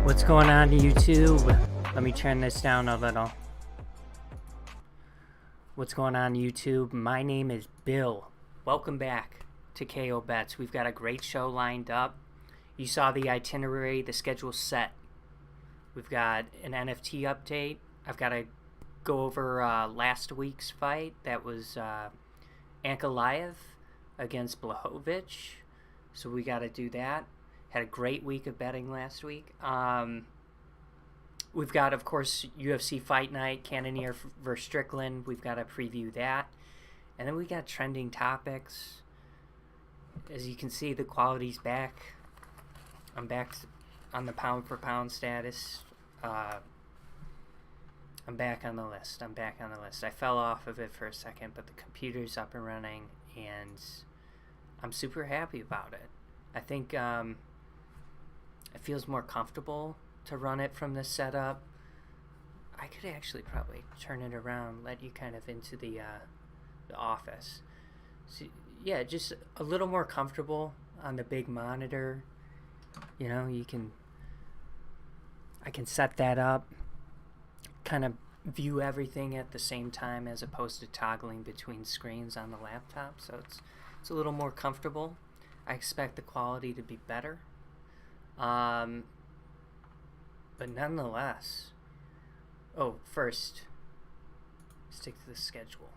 What's going on YouTube? Let me turn this down a little. What's going on YouTube? My name is Bill. Welcome back to KO Bets. We've got a great show lined up. You saw the itinerary, the schedule set. We've got an NFT update. I've got to go over last week's fight. That was Ankalaev against Blachowicz. So we got to do that. Had a great week of betting last week. We've got, of course, UFC Fight Night, Cannonier versus Strickland. We've got to preview that. And then we got trending topics. As you can see, the quality's back. I'm back on the pound-for-pound status. I'm back on the list. I fell off of it for a second, but the computer's up and running, and I'm super happy about it. I think it feels more comfortable to run it from this setup. I could actually probably turn it around, let you kind of into the office. So, yeah, just a little more comfortable on the big monitor. You know, I can set that up, kind of view everything at the same time as opposed to toggling between screens on the laptop. So it's a little more comfortable. I expect the quality to be better. But nonetheless, first, stick to the schedule.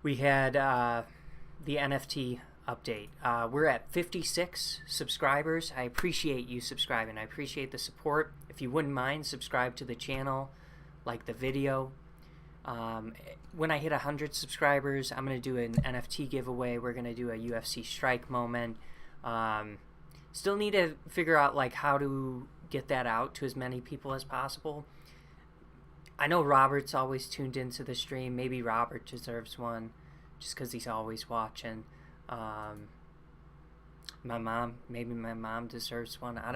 We had the NFT update. We're at 56 subscribers. I appreciate you subscribing. I appreciate the support. If you wouldn't mind, subscribe to the channel, like the video. When I hit 100 subscribers, I'm going to do an NFT giveaway. We're going to do a UFC strike moment. Still need to figure out like how to get that out to as many people as possible. I know Robert's always tuned into the stream. Maybe Robert deserves one just because he's always watching. My mom deserves one. I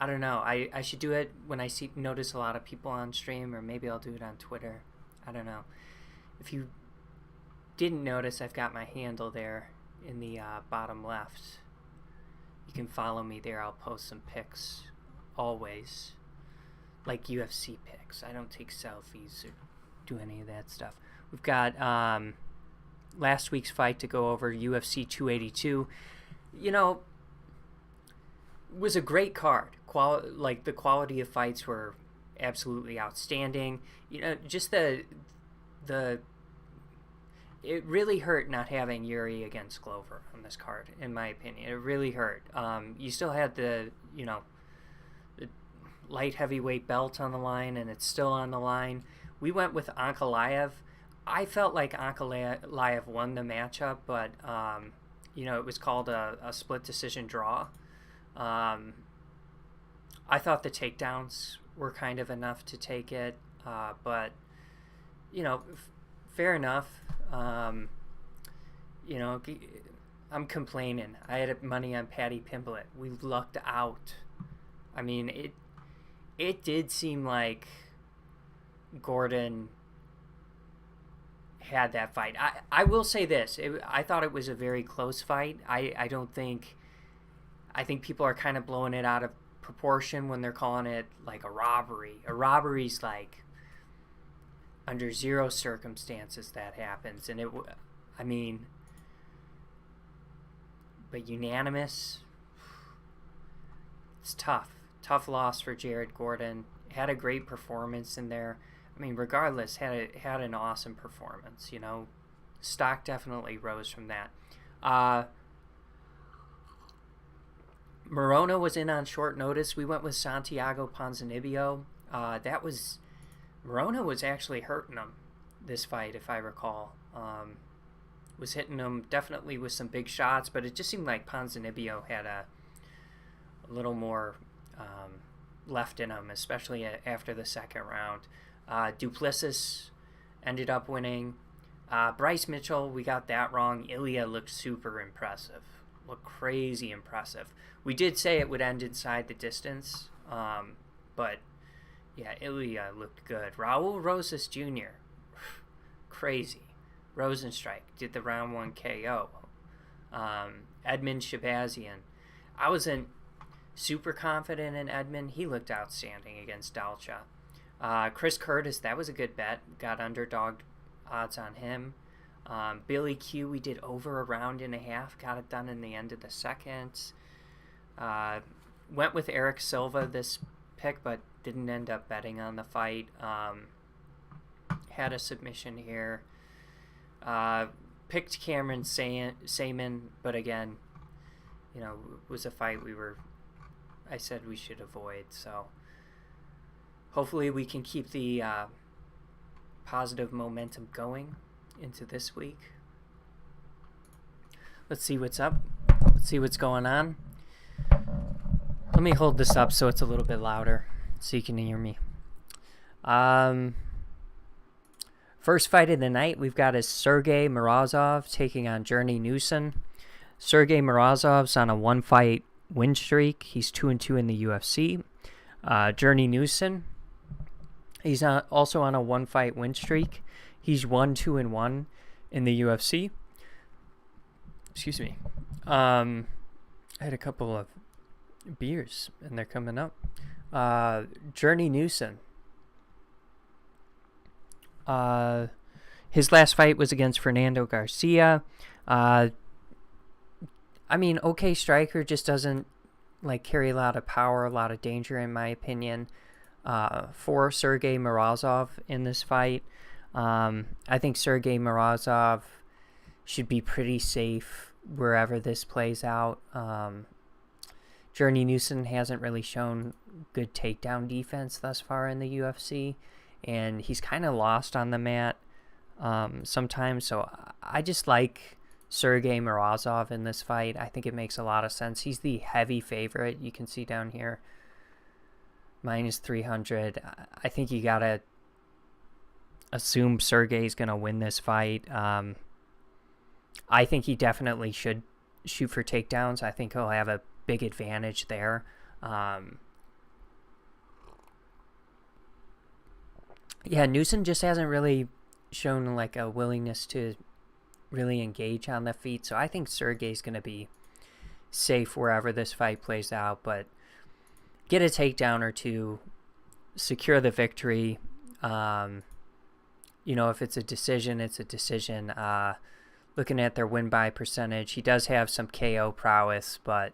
don't know. I should do it when I notice a lot of people on stream, or maybe I'll do it on Twitter. I don't know. If you didn't notice, I've got my handle there in the bottom left. You can follow me there. I'll post some pics always, like UFC pics. I don't take selfies or do any of that stuff. We've got last week's fight to go over, UFC 282. You know, it was a great card. Like the quality of fights were absolutely outstanding. You know, just it it really hurt not having Yuri against Glover on this card, in my opinion. It really hurt. You still had the light heavyweight belt on the line, and it's still on the line. We went with Ankalaev. I felt like Ankalaev won the matchup, but it was called a split decision draw. I thought the takedowns were kind of enough to take it, but fair enough. I'm complaining. I had money on Paddy Pimblett. We lucked out. I mean, it did seem like Gordon had that fight. I will say this. I thought it was a very close fight. I think people are kind of blowing it out of proportion when they're calling it like a robbery. A robbery's like under zero circumstances that happens, and but unanimous. It's tough loss for Jared Gordon. Had a great performance in there. I mean, regardless, had an awesome performance. Stock definitely rose from that. Morona was in on short notice. We went with Santiago Ponzinibbio. Morona was actually hurting him this fight, if I recall. Was hitting him definitely with some big shots, but it just seemed like Ponzinibbio had a little more left in him, especially after the second round. Duplessis ended up winning. Bryce Mitchell, we got that wrong. Ilya looked super impressive. Looked crazy impressive. We did say it would end inside the distance, but yeah, Ilya looked good. Raul Rosas Jr., crazy. Rosenstrike did the round 1 KO. Edmund Shabazian. I wasn't super confident in Edmund. He looked outstanding against Dalcha. Chris Curtis, that was a good bet. Got underdog odds on him. Billy Q, we did over a round and a half. Got it done in the end of the second. Went with Eric Silva this pick, but didn't end up betting on the fight. Had a submission here. Picked Cameron Saman, but again, it was a fight I said we should avoid. So hopefully we can keep the positive momentum going into this week. Let's see what's up. Let's see what's going on. Let me hold this up so it's a little bit louder so you can hear me. First fight of the night we've got is Sergey Morozov taking on Journey Newson. Sergey Morozov's on a 1-fight win streak. He's 2-2 in the UFC. Journey Newson, he's also on a 1-fight win streak. He's 1-2-1 in the UFC. Excuse me. I had a couple of beers and they're coming up. Journey Newson. His last fight was against Fernando Garcia. Okay striker, just doesn't carry a lot of power, a lot of danger in my opinion. For Sergey Morozov in this fight, I think Sergey Morozov should be pretty safe wherever this plays out. Journey Newson hasn't really shown good takedown defense thus far in the UFC, and he's kind of lost on the mat sometimes. So I just like Sergey Morozov in this fight. I think it makes a lot of sense. He's the heavy favorite. You can see down here, -300. I think you gotta assume Sergey's gonna win this fight. I think he definitely should shoot for takedowns. I think he'll have a big advantage there. Newson just hasn't really shown a willingness to really engage on the feet, so I think Sergey's going to be safe wherever this fight plays out, but get a takedown or two, secure the victory. If it's a decision, it's a decision. Looking at their win-by percentage, he does have some KO prowess, but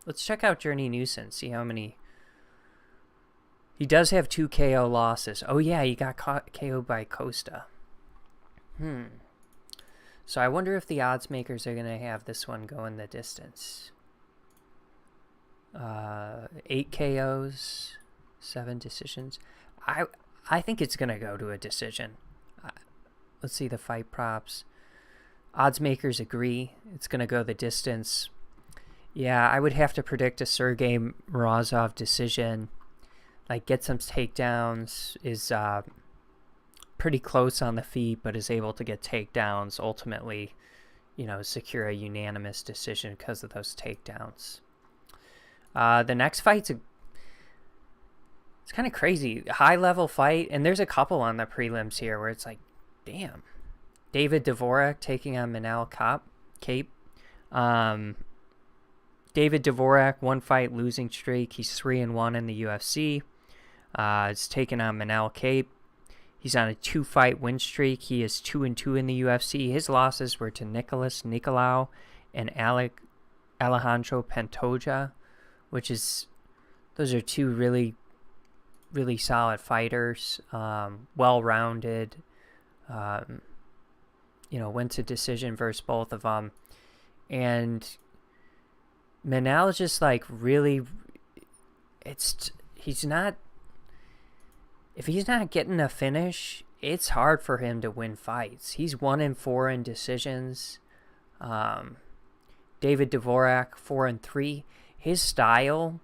let's check out Journey Newson, see how many. He does have 2 KO losses. Oh, yeah, he got KO'd by Costa. So I wonder if the odds makers are going to have this one go in the distance. 8 KOs, 7 decisions. I think it's going to go to a decision. Let's see the fight props. Odds makers agree it's going to go the distance. Yeah, I would have to predict a Sergey Morozov decision. Like, get some takedowns, is pretty close on the feet, but is able to get takedowns, ultimately, secure a unanimous decision because of those takedowns. The next fight's it's kind of crazy. High-level fight, and there's a couple on the prelims here where it's like, damn. David Dvorak taking on Manel Kape. David Dvorak, 1-fight losing streak. He's 3-1 in the UFC. He's taking on Manel Kape. He's on a 2-fight win streak. He is 2-2 in the UFC. His losses were to Nicholas Nicolau and Alejandro Pantoja, those are two really, really solid fighters, well-rounded. Went to decision versus both of them. And Manel is just like really, if he's not getting a finish, it's hard for him to win fights. He's 1-4 in decisions. David Dvorak, 4-3. His style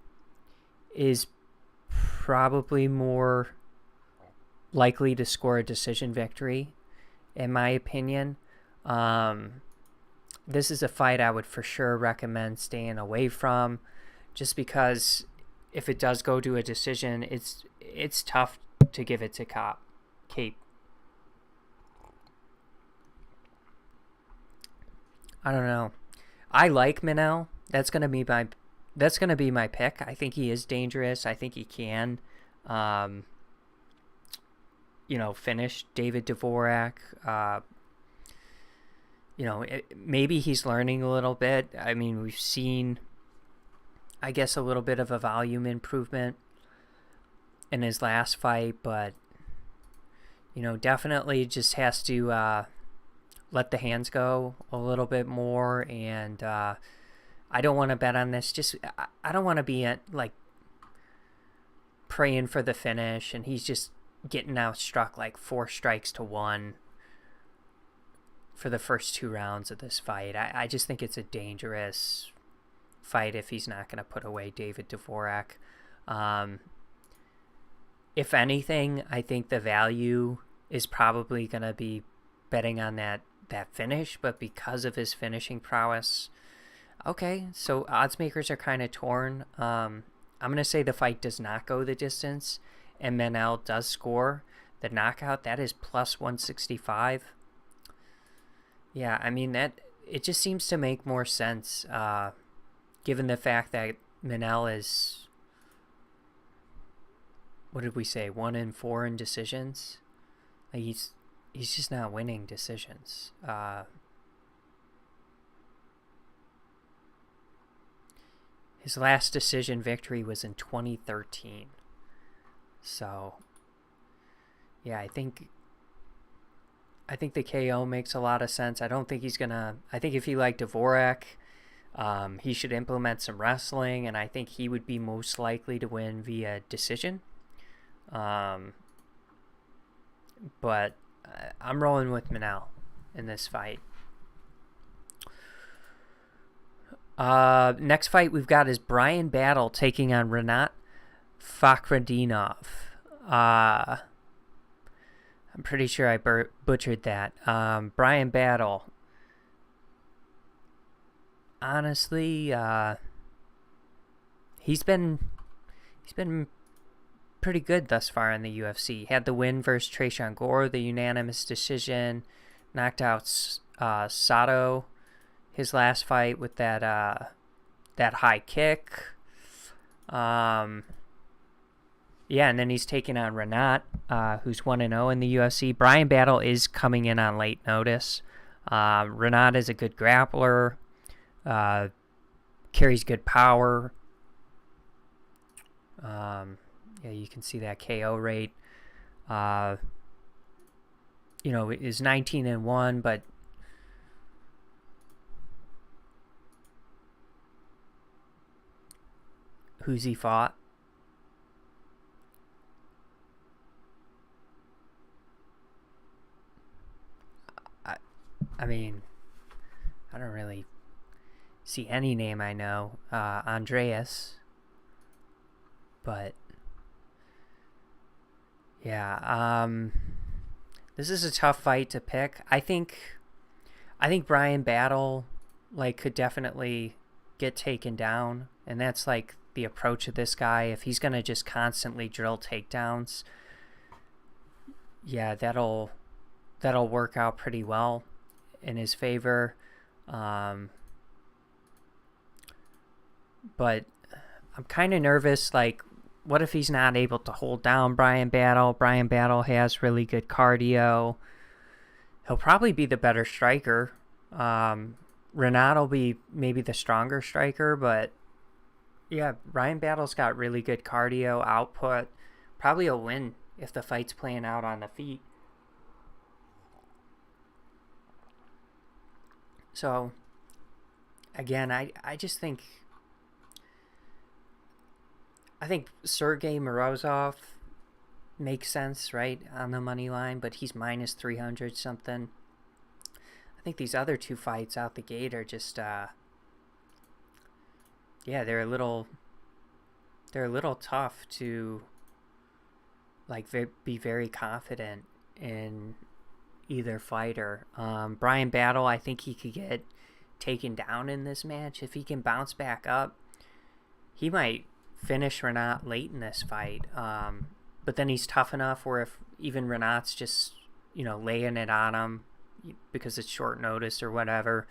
is probably more likely to score a decision victory, in my opinion. This is a fight I would for sure recommend staying away from, just because if it does go to a decision, it's tough to give it to Kape. I don't know. I like Manel. That's gonna be my pick. I think he is dangerous. I think he can, finish David Dvorak. Maybe he's learning a little bit. I mean, we've seen, I guess, a little bit of a volume improvement in his last fight, but, definitely just has to let the hands go a little bit more. And I don't want to bet on this. I don't want to be praying for the finish, and he's just getting outstruck like 4 strikes to 1 for the first 2 rounds of this fight. I just think it's a dangerous fight if he's not going to put away David Dvorak. If anything, I think the value is probably going to be betting on that finish, but because of his finishing prowess, okay, so odds makers are kind of torn. I'm going to say the fight does not go the distance, and Manel does score the knockout. That is plus 165. Yeah, I mean, it just seems to make more sense, given the fact that Manel is, what did we say, 1-4 in decisions? Like, he's just not winning decisions. His last decision victory was in 2013. So, yeah, I think the KO makes a lot of sense. I don't think he's gonna. I think if he liked Dvorak, he should implement some wrestling, and I think he would be most likely to win via decision. But I'm rolling with Manel in this fight. Next fight we've got is Brian Battle taking on Renat Fakhretdinov. I'm pretty sure I butchered that. Brian Battle. Honestly, he's been pretty good thus far in the UFC. Had the win versus Tresean Gore, the unanimous decision. Knocked out Sato his last fight with that high kick. Yeah, and then he's taking on Renat, who's 1-0 in the UFC. Brian Battle is coming in on late notice. Renat is a good grappler, carries good power. Yeah, you can see that KO rate. is 19-1, but who's he fought? I mean, I don't really see any name I know. Andreas. But yeah, this is a tough fight to pick. I think Brian Battle could definitely get taken down, and that's the approach of this guy. If he's gonna just constantly drill takedowns, yeah, that'll work out pretty well in his favor. But I'm kind of nervous. What if he's not able to hold down Brian Battle? Brian Battle has really good cardio. He'll probably be the better striker. Renat will be maybe the stronger striker, but yeah, Brian Battle's got really good cardio output. Probably a win if the fight's playing out on the feet. So, again, I just think Sergey Morozov makes sense, right, on the money line, but he's minus 300 something. I think these other two fights out the gate are just, they're a little tough to, be very confident in either fighter. Brian Battle, I think he could get taken down in this match. If he can bounce back up, he might finish Renat late in this fight. But then he's tough enough where if even Renat's just, laying it on him because it's short notice or whatever,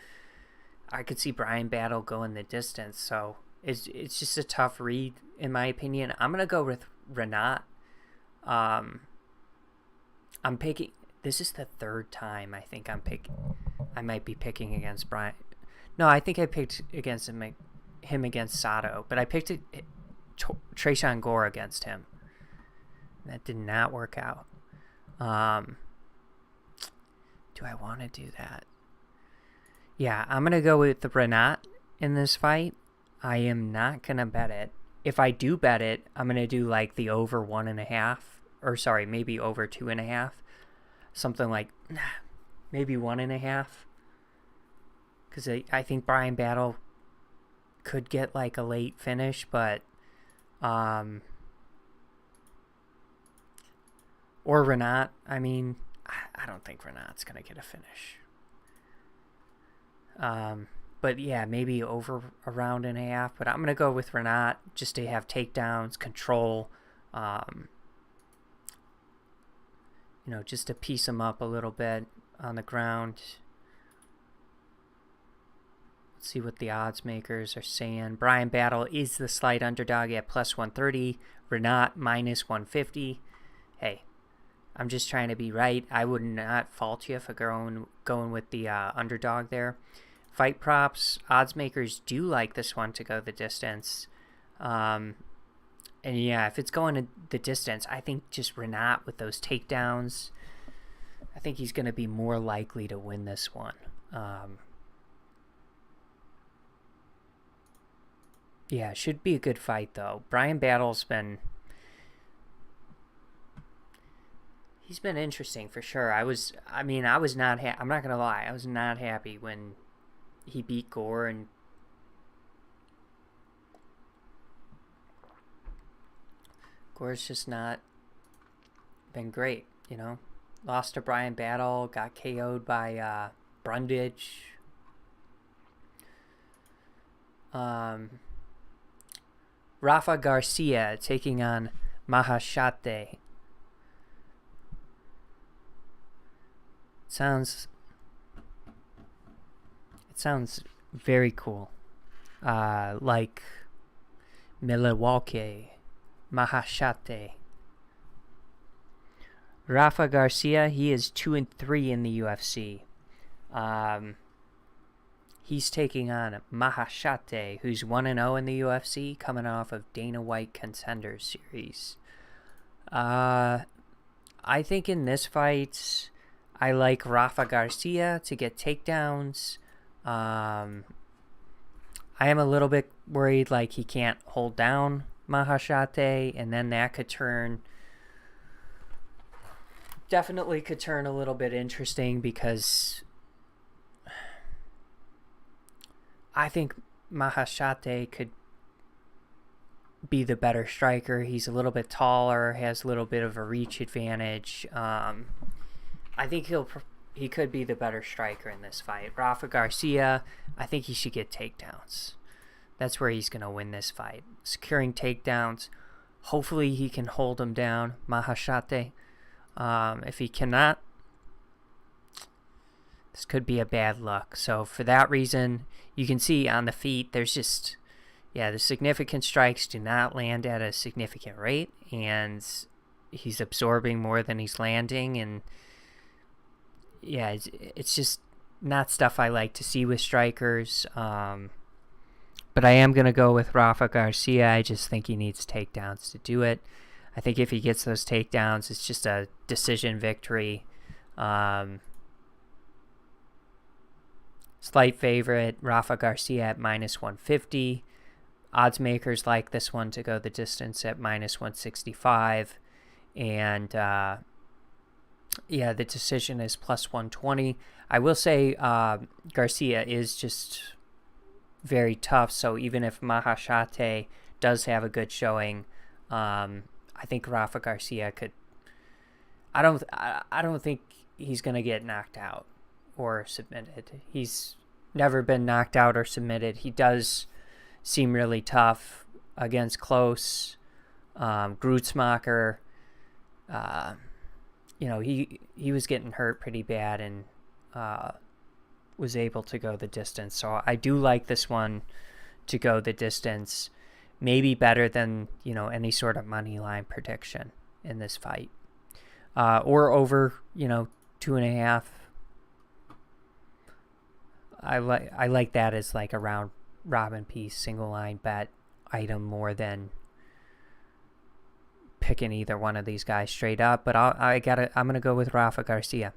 I could see Brian Battle going the distance. So it's just a tough read, in my opinion. I'm going to go with Renat. I'm picking... This is the third time I think I might be picking against Brian. No, I think I picked against him against Sato, but I picked Tresean Gore against him. That did not work out. Do I want to do that? Yeah, I'm going to go with the Renat in this fight. I am not going to bet it. If I do bet it, I'm going to do the over 1.5, or sorry, maybe over 2.5. Something maybe 1.5. Because I think Brian Battle could get a late finish, but or Renat. I mean, I don't think Renat's gonna get a finish. But yeah, maybe over a round and a half. But I'm gonna go with Renat just to have takedowns, control. Just to piece him up a little bit on the ground. Let's see what the odds makers are saying. Brian Battle is the slight underdog at plus 130. Renat minus 150. Hey, I'm just trying to be right. I would not fault you for going with the underdog there. Fight props, odds makers do like this one to go the distance. And yeah, if it's going the distance, I think just Renat with those takedowns, I think he's going to be more likely to win this one. Yeah, it should be a good fight, though. Brian Battle's been... He's been interesting, for sure. I was not I'm not going to lie. I was not happy when he beat Gore, and Gore's just not been great, Lost to Brian Battle, got KO'd by Brundage. Rafa Garcia taking on Mahashate. It sounds very cool. Like Milwaukee. Mahashate. Rafa Garcia, he is 2-3 in the UFC. He's taking on Mahashate, who's 1-0 in the UFC, coming off of Dana White Contender Series. I think in this fight, I like Rafa Garcia to get takedowns. I am a little bit worried like he can't hold down Mahashate, and then that could definitely could turn a little bit interesting, because I think Mahashate could be the better striker. He's a little bit taller, has a little bit of a reach advantage. I think he could be the better striker in this fight. Rafa Garcia, I think he should get takedowns. That's where he's going to win this fight. Securing takedowns. Hopefully he can hold him down, Mahashate. If he cannot, this could be a bad luck. So for that reason, you can see on the feet, there's just, the significant strikes do not land at a significant rate, and he's absorbing more than he's landing, and it's just not stuff I like to see with strikers. But I am going to go with Rafa Garcia. I just think he needs takedowns to do it. I think if he gets those takedowns, it's just a decision victory. Slight favorite, Rafa Garcia at -150. Odds makers like this one to go the distance at -165. And the decision is +120. I will say Garcia is just very tough, so even if Mahashate does have a good showing, I think Rafa Garcia could. I don't think he's gonna get knocked out or submitted. He's never been knocked out or submitted. He does seem really tough against close. Grutzmacher, he was getting hurt pretty bad and was able to go the distance. So I do like this one to go the distance, maybe better than any sort of money line prediction in this fight, or over 2.5. I like that as like a round robin piece single line bet item more than picking either one of these guys straight up. But I'm gonna go with Rafa Garcia.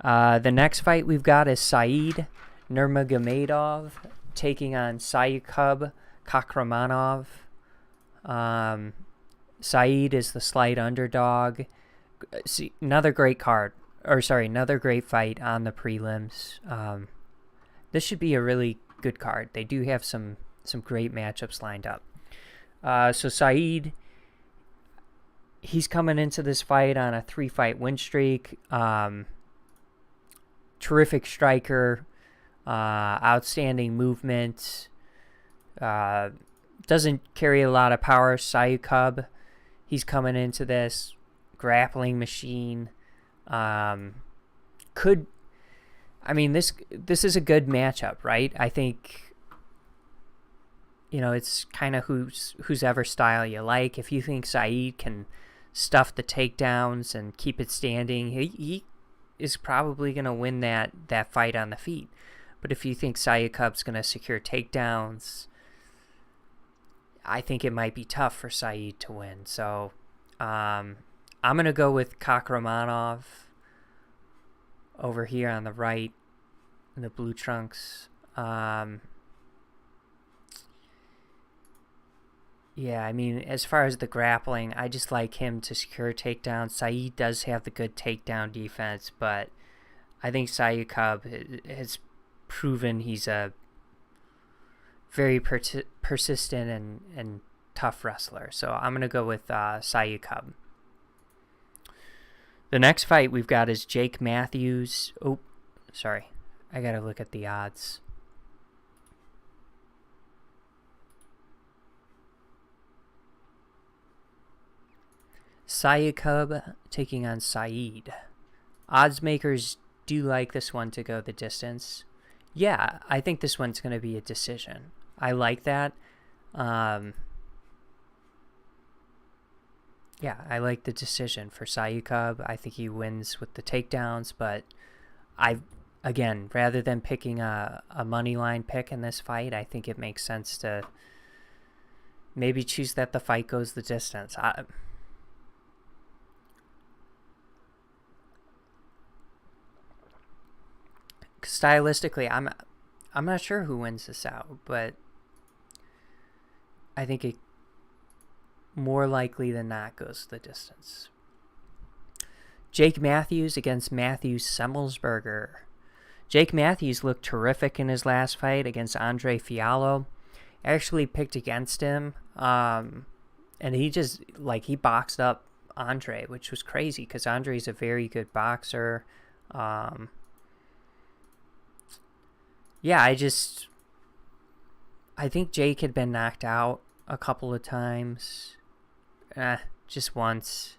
The next fight we've got is Said Nurmagomedov taking on Sayukub Kakramanov. Said is the slight underdog. See, another great fight on the prelims. This should be a really good card. They do have some great matchups lined up. So Said, he's coming into this fight on a 3-fight win streak. Terrific striker, outstanding movement. Doesn't carry a lot of power. Sayukub, he's coming into this grappling machine. This is a good matchup, right? I think it's kind of whose ever style you like. If you think Said can stuff the takedowns and keep it standing, he is probably going to win that fight on the feet. But if you think Sayukub's going to secure takedowns, I think it might be tough for Said to win. So I'm going to go with Kakramanov over here on the right in the blue trunks. As far as the grappling, I just like him to secure takedowns. Said does have the good takedown defense, but I think Sayukub has proven he's a very persistent and tough wrestler. So I'm going to go with Sayukub. The next fight we've got is Jake Matthews. Oh, sorry. I got to look at the odds. Sayukub taking on Said. Odds makers do like this one to go the distance. Yeah, I think this one's going to be a decision. I like that. I like the decision for Sayukub. I think he wins with the takedowns, but rather than picking a money line pick in this fight, I think it makes sense to maybe choose that the fight goes the distance. stylistically, I'm not sure who wins this out, but I think it more likely than not goes the distance. Jake Matthews against Matthews Semmelsberger. Jake Matthews looked terrific in his last fight against Andre Fiallo. I actually picked against him, and he just, he boxed up Andre, which was crazy because Andre's a very good boxer. I think Jake had been knocked out a couple of times. Just once.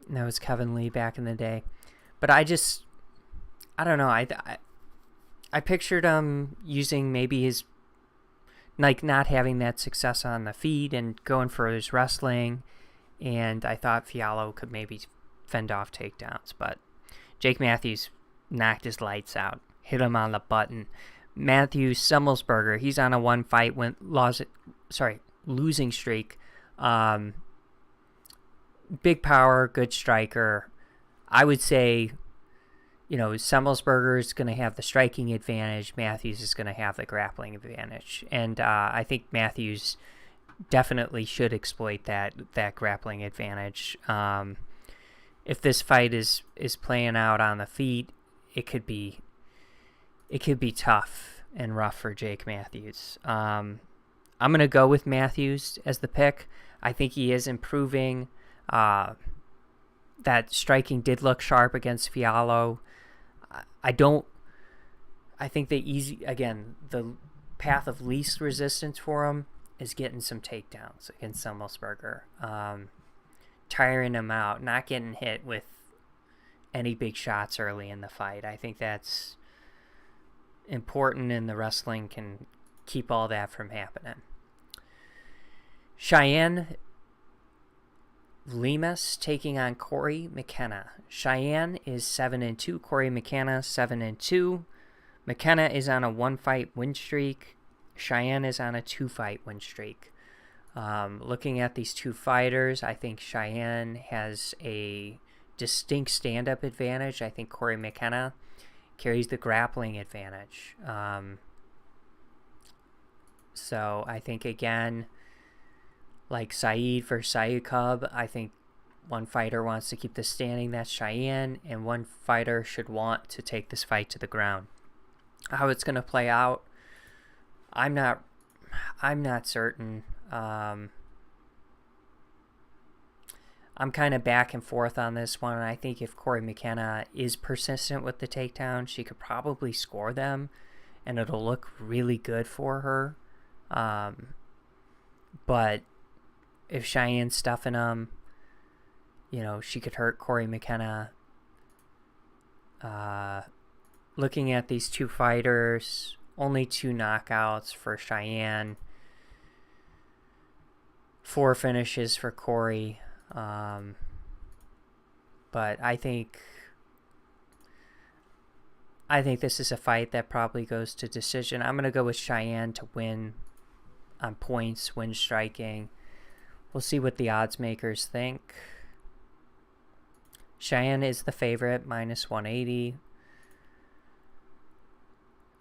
And that was Kevin Lee back in the day. But I don't know. I pictured him using maybe his, not having that success on the feet and going for his wrestling. And I thought Fiallo could maybe fend off takedowns. But Jake Matthews knocked his lights out. Hit him on the button. Matthews Semmelsberger, he's on a one-fight losing streak. Big power, good striker. I would say, Semmelsberger is going to have the striking advantage. Matthews is going to have the grappling advantage. And I think Matthews definitely should exploit that grappling advantage. If this fight is playing out on the feet, it could be tough and rough for Jake Matthews. I'm going to go with Matthews as the pick. I think he is improving. That striking did look sharp against Fiallo. I think the path of least resistance for him is getting some takedowns against Semmelsberger. Tiring him out, not getting hit with any big shots early in the fight. I think that's important, and the wrestling can keep all that from happening. Cheyenne Lemus taking on Corey McKenna. Cheyenne is 7-2. Corey McKenna 7-2. McKenna is on a 1-fight win streak. Cheyenne is on a 2-fight win streak. Looking at these two fighters, I think Cheyenne has a distinct stand-up advantage. I think Corey McKenna carries the grappling advantage. So I think, again, like Saeed versus Saeed Cub, I think one fighter wants to keep the standing, that's Cheyenne, and one fighter should want to take this fight to the ground. How it's going to play out, I'm not certain. I'm kind of back and forth on this one. I think if Corey McKenna is persistent with the takedown, she could probably score them, and it'll look really good for her. But if Cheyenne's stuffing them, she could hurt Corey McKenna. Looking at these two fighters, only 2 knockouts for Cheyenne, 4 finishes for Corey. But I think this is a fight that probably goes to decision. I'm going to go with Cheyenne to win on points, win striking. We'll see what the odds makers think. Cheyenne is the favorite, -180.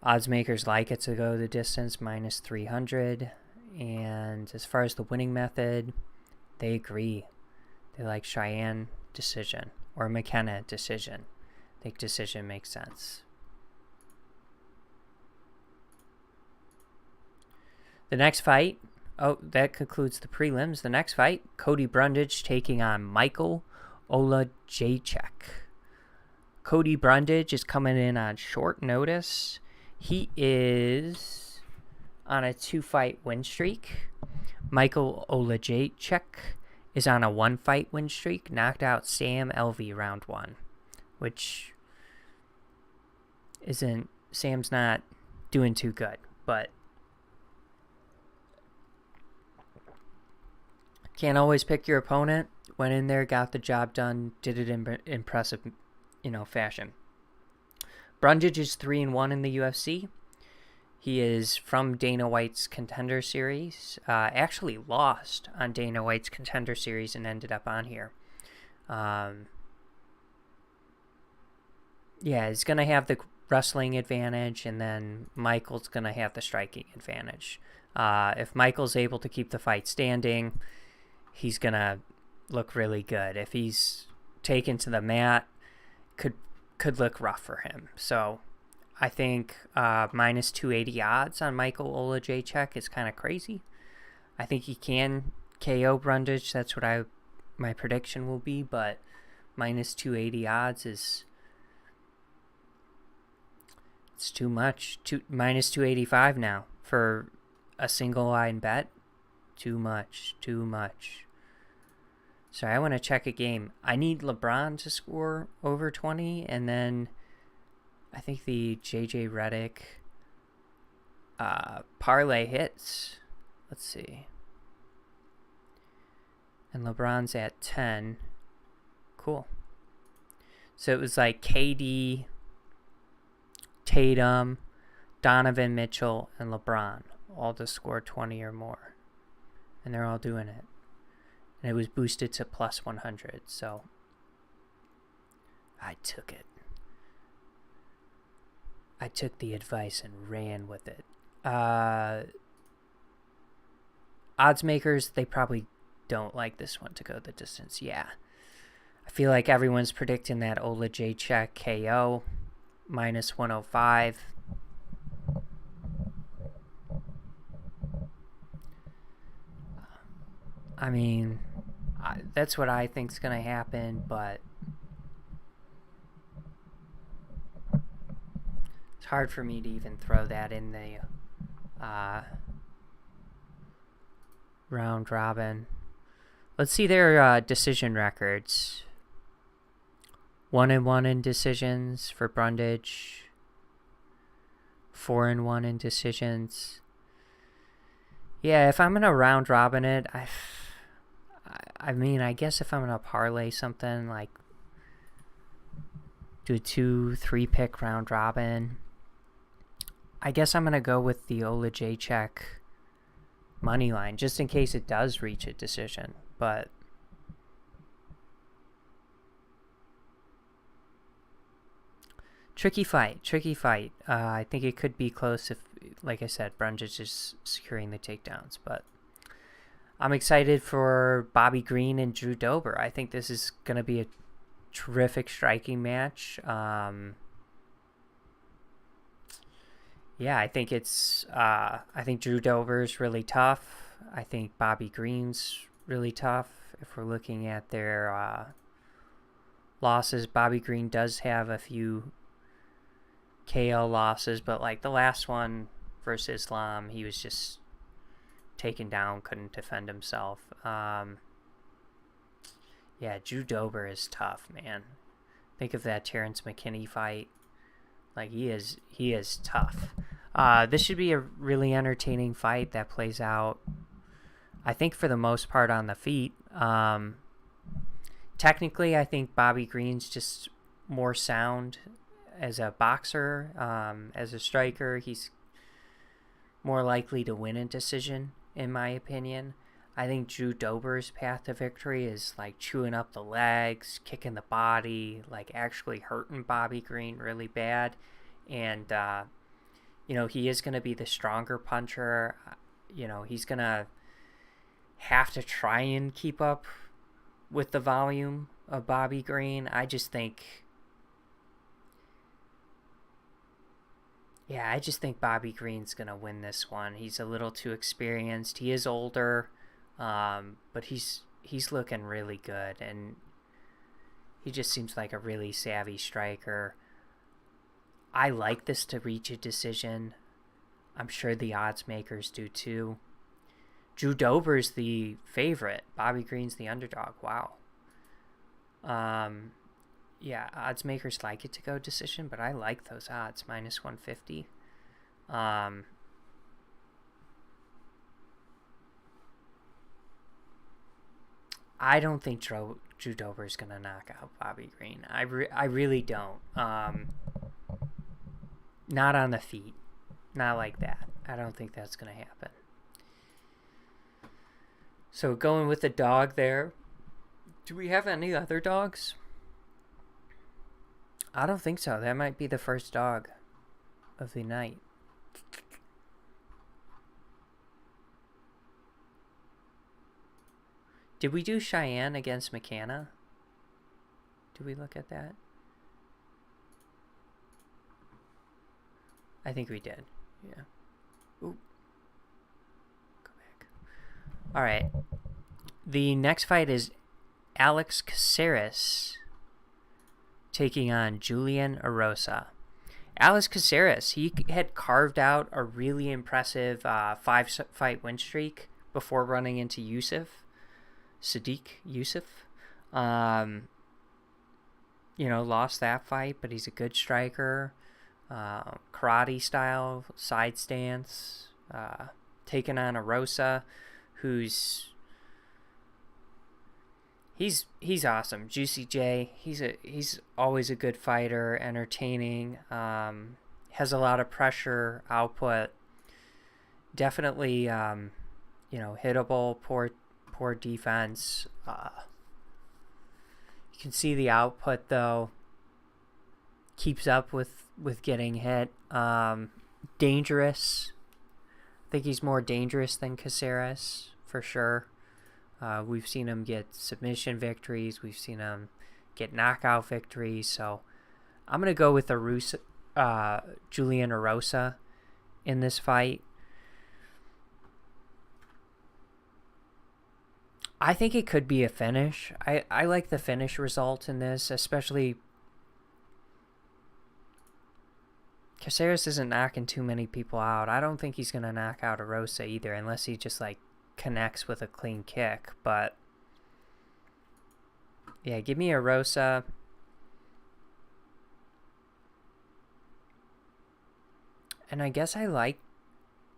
Odds makers like it to go the distance, -300. And as far as the winning method, they agree. They like Cheyenne decision or McKenna decision. I think decision makes sense. The next fight, that concludes the prelims. The next fight, Cody Brundage taking on Michael Olajaychek. Cody Brundage is coming in on short notice. He is on a 2-fight win streak. Michael Olajaychek is on a 1-fight win streak. Knocked out Sam Alvey round 1, which Sam's not doing too good, but can't always pick your opponent. Went in there, got the job done, did it in impressive, fashion. Brundage is 3-1 in the UFC. He is from Dana White's Contender Series. Actually lost on Dana White's Contender Series and ended up on here. Yeah, he's going to have the wrestling advantage, and then Michael's going to have the striking advantage. If Michael's able to keep the fight standing, he's going to look really good. If he's taken to the mat, could look rough for him. So I think minus 280 odds on Michael Olajaychuk is kind of crazy. I think he can KO Brundage. That's what my prediction will be, but minus 280 odds is it's too much. Minus 285 now for a single line bet. Too much. So I want to check a game. I need LeBron to score over 20, and then I think the JJ Redick parlay hits. Let's see. And LeBron's at 10. Cool. So it was like KD, Tatum, Donovan Mitchell, and LeBron all to score 20 or more. And they're all doing it. And it was boosted to plus 100. So I took it. I took the advice and ran with it. Odds makers, they probably don't like this one to go the distance. Yeah. I feel like everyone's predicting that Olajaychuk KO minus 105. I mean, that's what I think's going to happen, but it's hard for me to even throw that in the round robin. Let's see their decision records. 1-1 in decisions for Brundage. 4-1 in decisions. Yeah, if I'm going to round robin it, I mean, I guess if I'm going to parlay something, like do a 2-3 pick round robin, I guess I'm going to go with the Olajaychuk money line, just in case it does reach a decision. But tricky fight. I think it could be close if, like I said, Brundage is securing the takedowns, but I'm excited for Bobby Green and Drew Dober. I think this is going to be a terrific striking match. Yeah, I think I think Drew Dober's really tough. I think Bobby Green's really tough. If we're looking at their losses, Bobby Green does have a few KO losses, but like the last one versus Islam, he was just taken down, couldn't defend himself. Yeah, Drew Dober is tough, man. Think of that Terrence McKinney fight. Like, he is tough. This should be a really entertaining fight that plays out, I think, for the most part on the feet. Technically, I think Bobby Green's just more sound as a boxer. As a striker, he's more likely to win a decision, in my opinion. I think Drew Dober's path to victory is like chewing up the legs, kicking the body, like actually hurting Bobby Green really bad. And, he is going to be the stronger puncher. He's going to have to try and keep up with the volume of Bobby Green. I just think Bobby Green's going to win this one. He's a little too experienced. He is older, but he's looking really good, and he just seems like a really savvy striker. I like this to reach a decision. I'm sure the odds makers do too. Drew Dober's the favorite. Bobby Green's the underdog. Wow. Yeah, odds makers like it to go decision, but I like those odds, minus 150. I don't think Drew Dober's going to knock out Bobby Green. I really don't. Not on the feet. Not like that. I don't think that's going to happen. So going with the dog there. Do we have any other dogs? I don't think so. That might be the first dog of the night. Did we do Cheyenne against McKenna? Did we look at that? I think we did. Yeah. Ooh. Go back. All right. The next fight is Alex Caceres taking on Julian Erosa. Alex Caceres, he had carved out a really impressive 5-fight win streak before running into Sadiq Yusuf. Lost that fight, but he's a good striker. Karate style, side stance, taking on Erosa, who's he's awesome. Juicy J, he's always a good fighter, entertaining, has a lot of pressure output. Definitely, hittable, poor defense. You can see the output though. Keeps up with getting hit. Dangerous. I think he's more dangerous than Caceres for sure. We've seen him get submission victories. We've seen him get knockout victories. So I'm going to go with Julian Erosa in this fight. I think it could be a finish. I like the finish result in this, especially Caceres isn't knocking too many people out. I don't think he's going to knock out Erosa either, unless he just connects with a clean kick. But yeah, give me Erosa. And I guess I like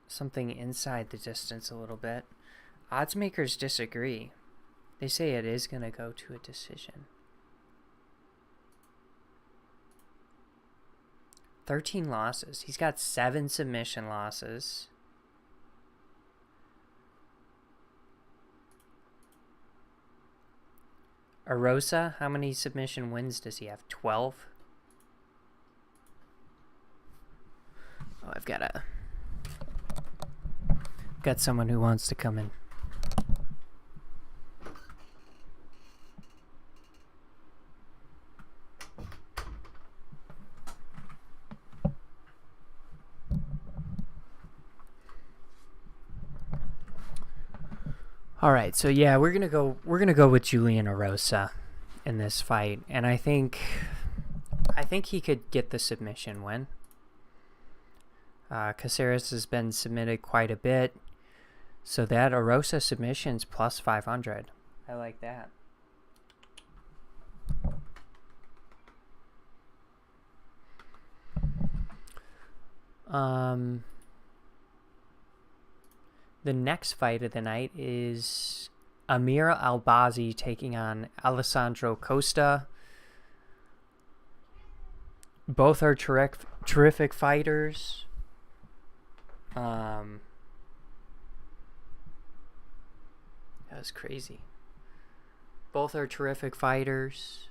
something inside the distance a little bit. Odds makers disagree. They say it is going to go to a decision. 13 losses. He's got 7 submission losses. Erosa, how many submission wins does he have? 12? Oh, I've got someone who wants to come in. All right, so yeah, we're gonna go with Julian Erosa in this fight, and I think he could get the submission win. Caceres has been submitted quite a bit, so that Erosa submission's plus 500. I like that. The next fight of the night is Amir Albazi taking on Alessandro Costa. Both are terrific fighters. That was crazy. Both are terrific fighters.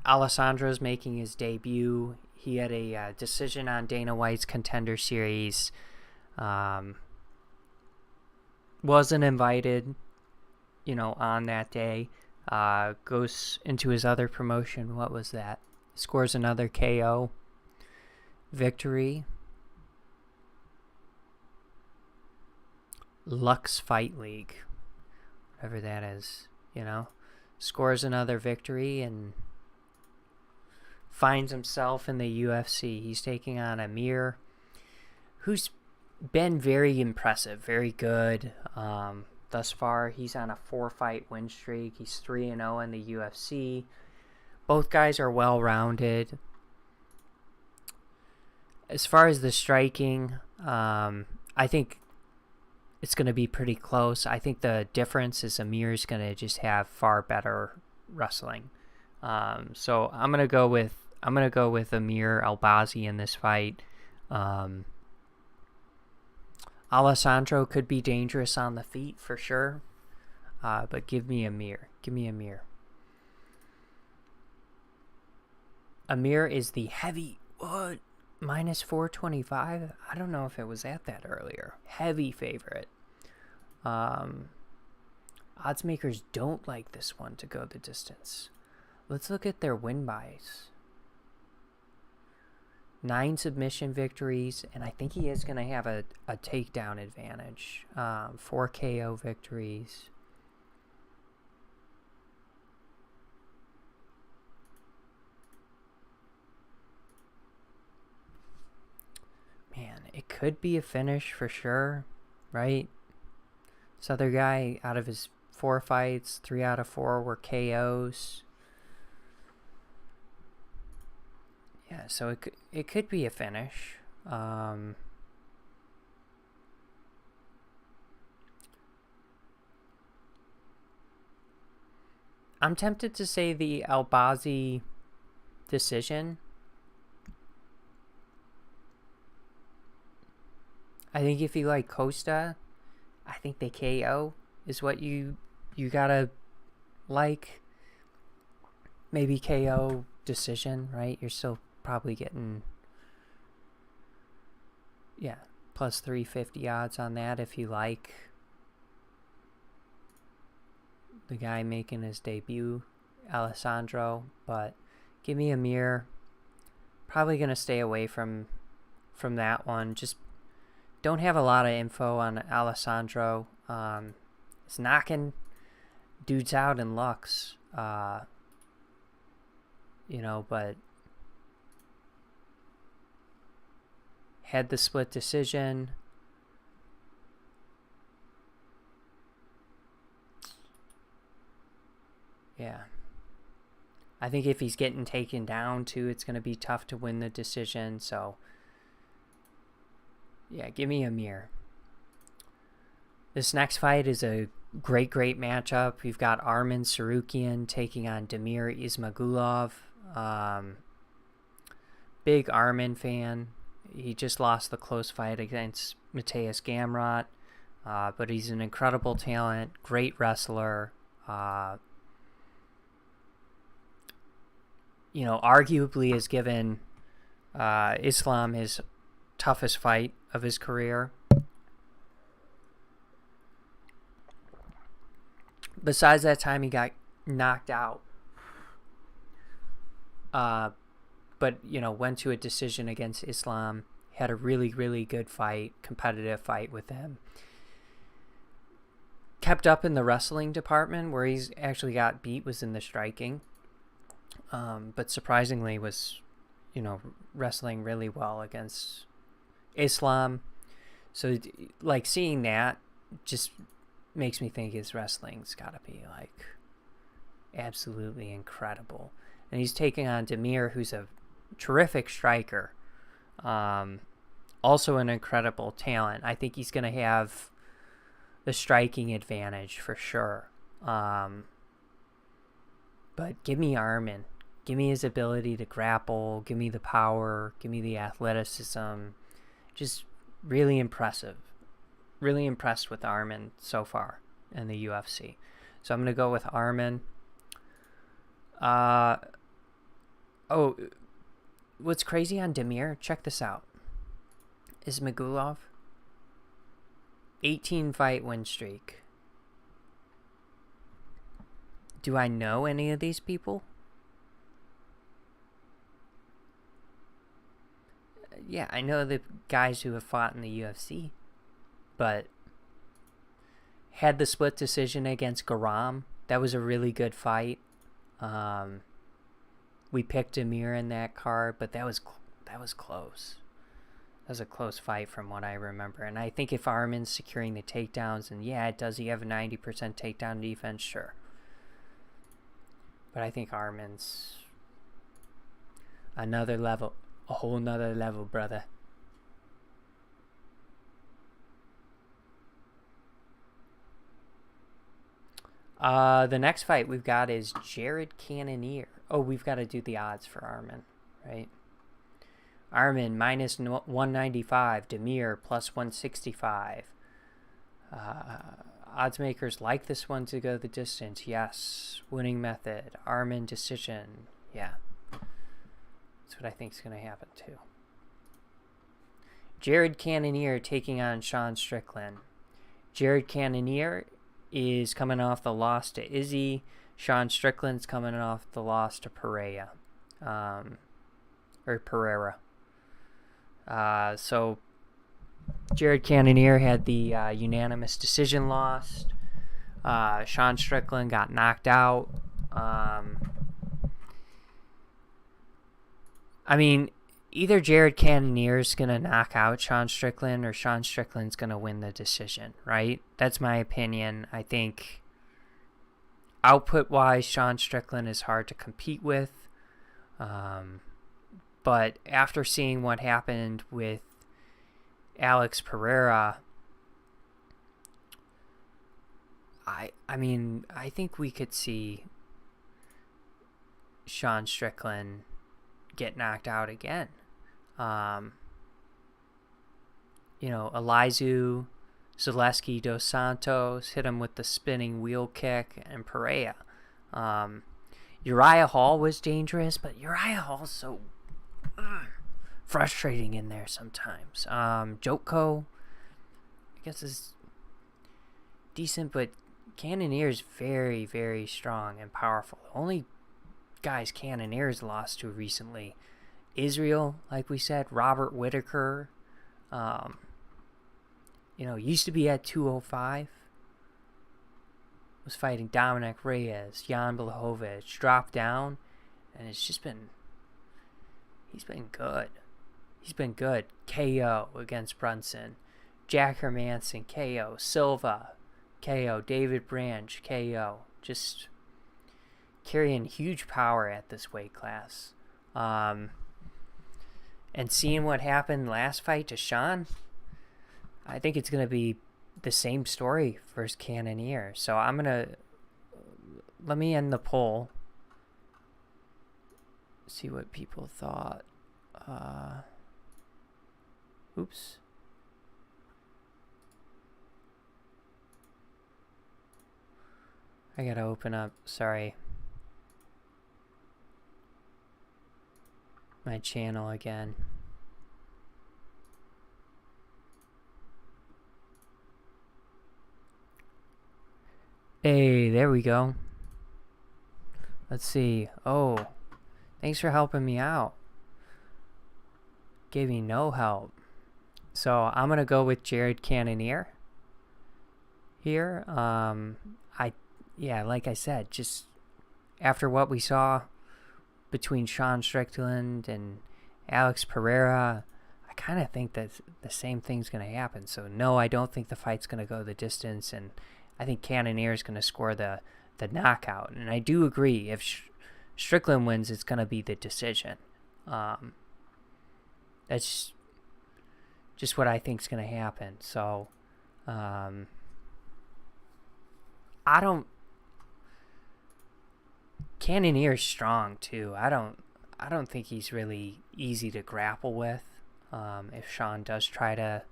Alessandro's making his debut. He had a decision on Dana White's Contender Series. Wasn't invited, on that day. Goes into his other promotion. What was that? Scores another KO victory. Lux Fight League, whatever that is, scores another victory and finds himself in the UFC. He's taking on Amir, who's been very impressive, very good. Thus far, he's on a 4-fight win streak. He's 3-0 in the UFC. Both guys are well-rounded. As far as the striking, I think it's going to be pretty close. I think the difference is Amir's going to just have far better wrestling. So I'm going to go with Amir Albazi in this fight. Alessandro could be dangerous on the feet for sure. But give me Amir. Amir is the heavy, what? Minus 425? I don't know if it was at that earlier. Heavy favorite. Odds makers don't like this one to go the distance. Let's look at their win buys. 9 submission victories, and I think he is going to have a takedown advantage. 4 KO victories. Man, it could be a finish for sure, right? This other guy, out of his 4 fights, 3 out of 4 were KOs. Yeah, so it could be a finish. I'm tempted to say the Albazi decision. I think if you like Costa, I think the KO is what you gotta like. Maybe KO decision, right? You're still probably getting, yeah, plus 350 odds on that if you like the guy making his debut, Alessandro. But give me Amir. Probably gonna stay away from that one. Just don't have a lot of info on Alessandro. He's knocking dudes out in Lux, but had the split decision. Yeah. I think if he's getting taken down too, it's going to be tough to win the decision. So, yeah, give me Amir. This next fight is a great matchup. We've got Arman Sarukian taking on Damir Ismagulov. Big Arman fan. He just lost the close fight against Mateus Gamrot, but he's an incredible talent, great wrestler. Arguably has given Islam his toughest fight of his career. Besides that time he got knocked out. But, went to a decision against Islam. Had a really, really good fight, competitive fight with him. Kept up in the wrestling department. Where he's actually got beat was in the striking. But surprisingly was, wrestling really well against Islam. So, seeing that just makes me think his wrestling's got to be, absolutely incredible. And he's taking on Damir, who's a terrific striker. Also an incredible talent. I think he's going to have the striking advantage for sure. But give me Arman. Give me his ability to grapple. Give me the power. Give me the athleticism. Just really impressive. Really impressed with Arman so far in the UFC. So I'm going to go with Arman. What's crazy on Damir? Check this out. Ismagulov, 18 fight win streak. Do I know any of these people? Yeah, I know the guys who have fought in the UFC, but had the split decision against Garam. That was a really good fight. We picked Amir in that card, but that was close. That was a close fight from what I remember. And I think if Arman's securing the takedowns, and yeah, does he have a 90% takedown defense? Sure. But I think Arman's another level, a whole nother level, brother. The next fight we've got is Jared Cannonier. Oh, we've got to do the odds for Arman, right? Arman minus 195, Damir plus 165. Odds makers like this one to go the distance. Yes. Winning method. Arman decision. Yeah. That's what I think is going to happen too. Jared Cannonier taking on Sean Strickland. Jared Cannonier is coming off the loss to Izzy. Sean Strickland's coming off the loss to Pereira. So Jared Cannonier had the unanimous decision loss. Sean Strickland got knocked out. I mean, either Jared Cannonier is going to knock out Sean Strickland or Sean Strickland's going to win the decision, right? That's my opinion. I think output-wise, Sean Strickland is hard to compete with. But after seeing what happened with Alex Pereira, I think we could see Sean Strickland get knocked out again. Elizu, Zaleski dos Santos hit him with the spinning wheel kick, and Pereira. Uriah Hall was dangerous, but Uriah Hall's so frustrating in there sometimes. Joko, I guess, is decent, but Cannonier is very, very strong and powerful. The only guys Cannonier's lost to recently, Israel, like we said, Robert Whitaker, used to be at 205, was fighting Dominic Reyes, Jan Blachowicz, dropped down, and he's been good. He's been good. KO against Brunson, Jack Hermanson, KO, Silva, KO, David Branch, KO, just carrying huge power at this weight class. And seeing what happened last fight to Sean, I think it's going to be the same story versus Cannonier. So let me end the poll. See what people thought. Oops. I gotta open up, sorry, my channel again. Hey, there we go. Let's see. Oh, thanks for helping me out. Gave me no help. So I'm gonna go with Jared Cannonier here. Like I said, just after what we saw between Sean Strickland and Alex Pereira, I kind of think that the same thing's going to happen. So no, I don't think the fight's going to go the distance, and I think Cannonier is going to score the knockout. And I do agree, if Strickland wins, it's going to be the decision. That's just what I think is going to happen. So Cannonier's strong too. I don't think he's really easy to grapple with. If Sean does try to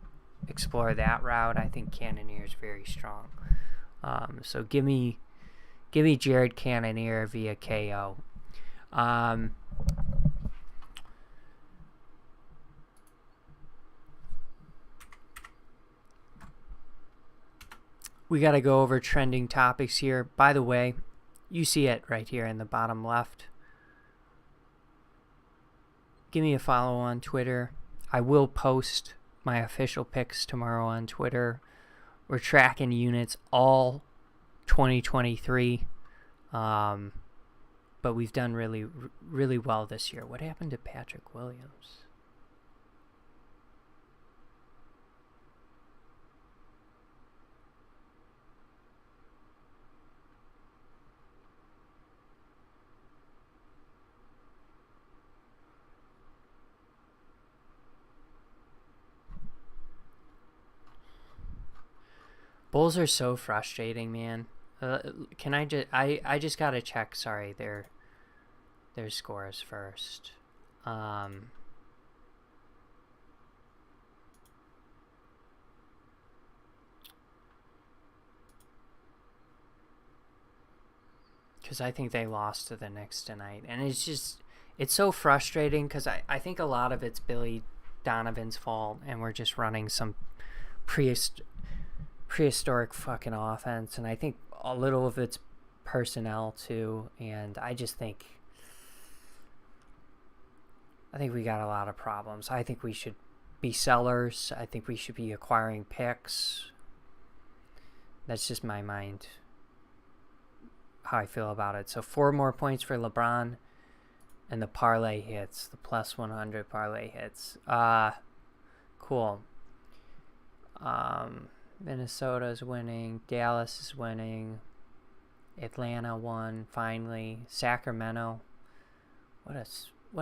explore that route, I think Cannonier's very strong. So give me Jared Cannonier via KO. We got to go over trending topics here. By the way, you see it right here in the bottom left. Give me a follow on Twitter. I will post my official picks tomorrow on Twitter. We're tracking units all 2023. But we've done really, really well this year. What happened to Patrick Williams? Bulls are so frustrating, man. Can I just gotta check, sorry, their scores first. Because I think they lost to the Knicks tonight, and it's It's so frustrating because I think a lot of it's Billy Donovan's fault, and we're just running some prehistoric fucking offense, and I think a little of it's personnel too, and I think we got a lot of problems. I think we should be sellers. I think we should be acquiring picks. That's just my mind, how I feel about it. So 4 more points for LeBron, and the parlay hits, the plus 100 parlay hits. Cool. Minnesota's winning. Dallas is winning. Atlanta won finally. Sacramento. What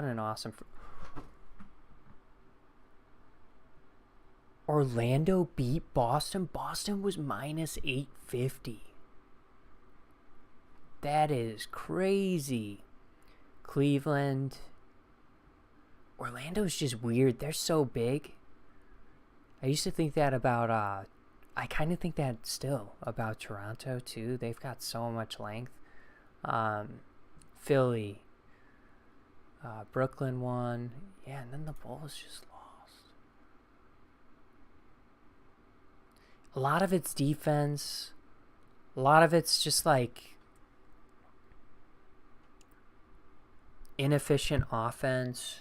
an awesome. Orlando beat Boston. Boston was minus 850. That is crazy. Cleveland. Orlando's just weird. They're so big. I used to think that about, I kind of think that still about Toronto too. They've got so much length. Philly. Brooklyn won. Yeah, and then the Bulls just lost. A lot of it's defense. A lot of it's just like inefficient offense.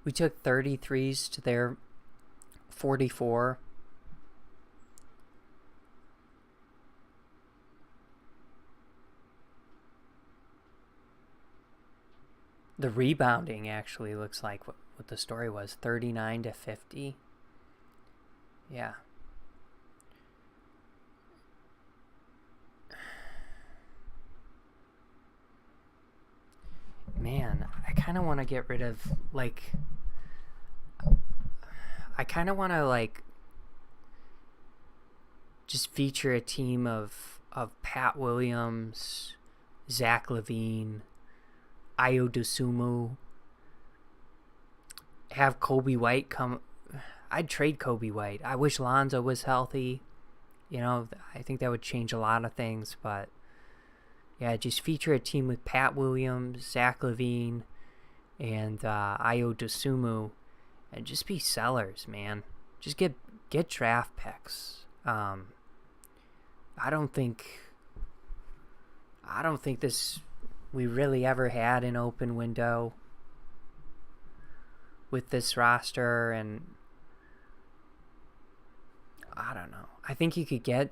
We took 33s to their 44. The rebounding actually looks like what the story was, 39 to 50. Yeah. Man, I kind of want to get rid of, like, I kind of want to, like, just feature a team of Pat Williams, Zach LaVine, Ayo Dosunmu, have Kobe White come. I'd trade Kobe White. I wish Lonzo was healthy. You know, I think that would change a lot of things, but yeah, just feature a team with Pat Williams, Zach LaVine, and Ayo Dosunmu, and just be sellers, man. Just get draft picks. I don't think this we really ever had an open window with this roster, and I don't know. I think you could get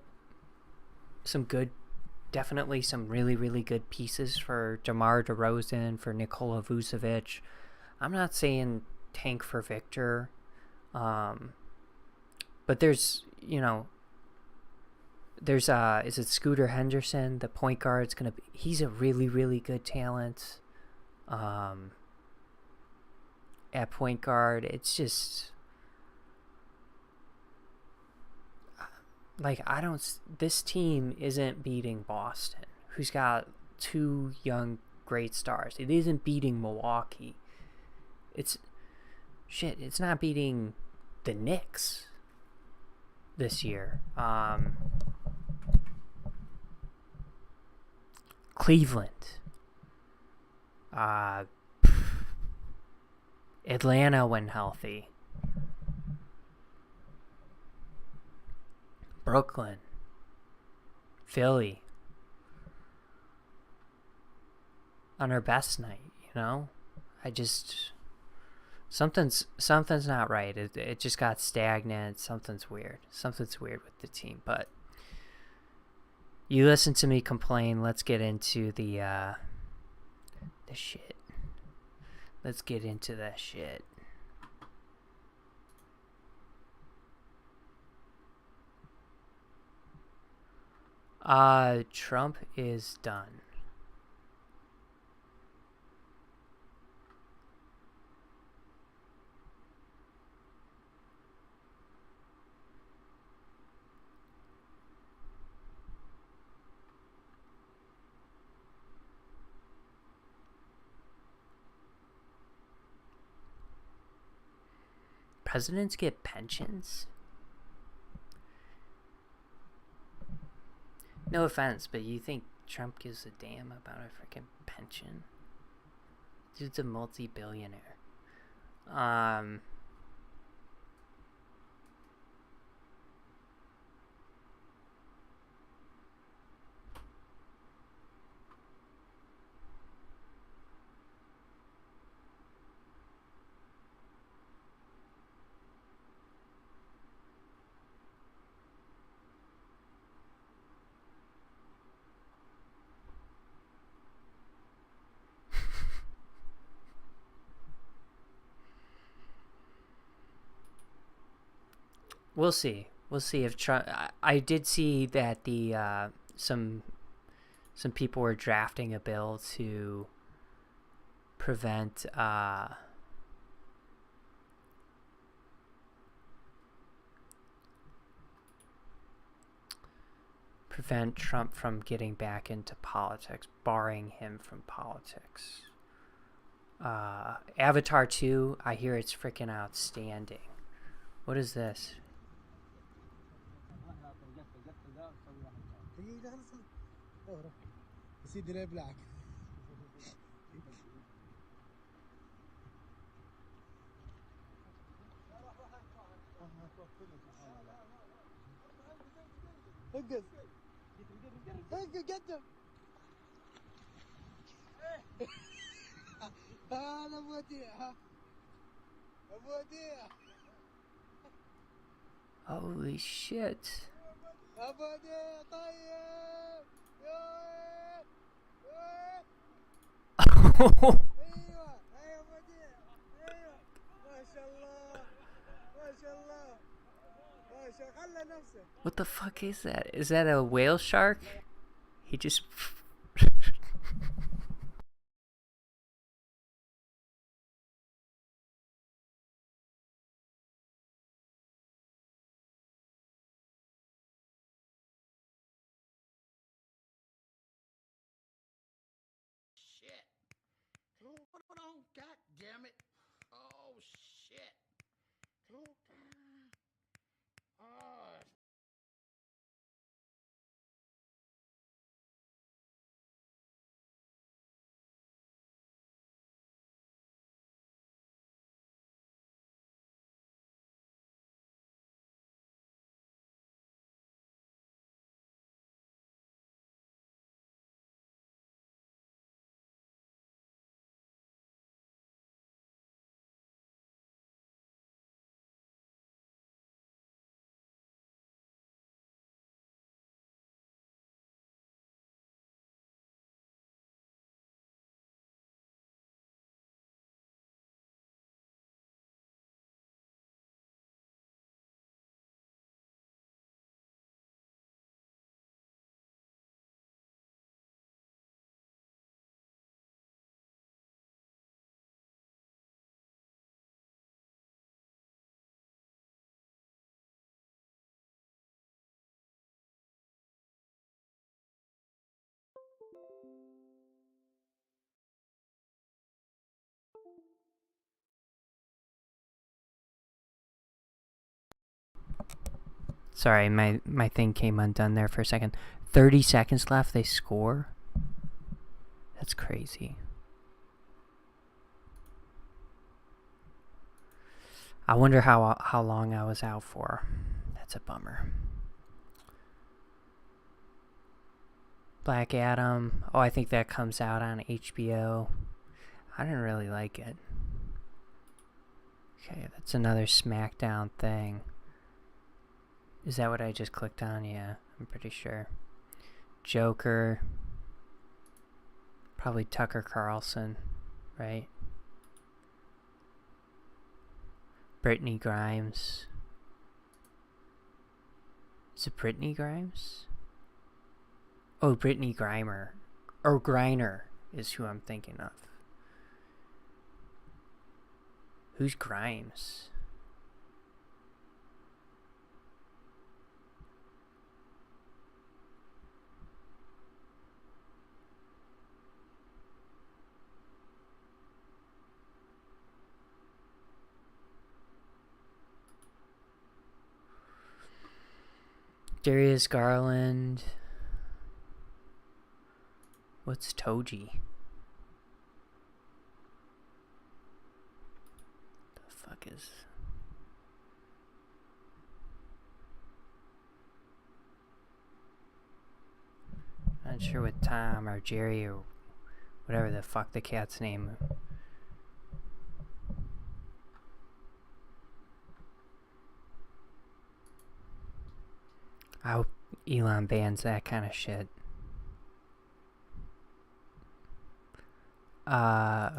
definitely some really, really good pieces for DeMar DeRozan, for Nikola Vucevic. I'm not saying tank for Victor, but there's, is it Scooter Henderson, the point guard? He's a really, really good talent at point guard. It's just like, this team isn't beating Boston, who's got 2 young great stars. It isn't beating Milwaukee. It's not beating the Knicks this year. Cleveland. Atlanta when healthy. Brooklyn. Philly. On our best night, something's not right. It just got stagnant. Something's weird with the team. But you listen to me complain. Let's get into the shit. Let's get into that shit. Trump is done. Presidents get pensions? No offense, but you think Trump gives a damn about a freaking pension? Dude's a multi-billionaire. We'll see. We'll see if Trump. I did see that the some people were drafting a bill to prevent Trump from getting back into politics, barring him from politics. Avatar 2, I hear it's freaking outstanding. What is this? Holy shit. What the fuck is that? Is that a whale shark? He just... Hold on, god damn it. Oh shit. Hold on. Oh. Sorry, my thing came undone there for a second. 30 seconds left, they score? That's crazy. I wonder how long I was out for. That's a bummer. Black Adam. Oh, I think that comes out on HBO. I didn't really like it. Okay, that's another SmackDown thing. Is that what I just clicked on? Yeah, I'm pretty sure. Joker. Probably Tucker Carlson, right? Brittany Grimes. Is it Brittany Grimes? Oh, Brittany Grimer. Or Griner is who I'm thinking of. Who's Grimes? Darius Garland. What's Toji? The fuck is... Not sure what Tom or Jerry or whatever the fuck the cat's name. I hope Elon bans that kind of shit.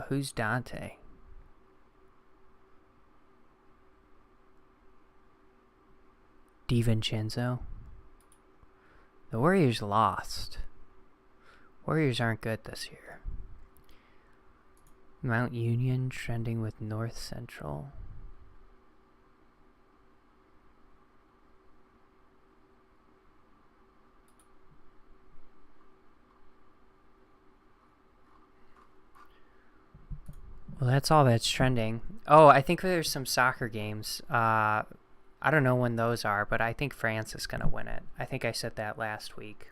Who's Dante? DiVincenzo? The Warriors lost. Warriors aren't good this year. Mount Union trending with North Central. Well, that's all that's trending. Oh, I think there's some soccer games. I don't know when those are, but I think France is going to win it. I think I said that last week.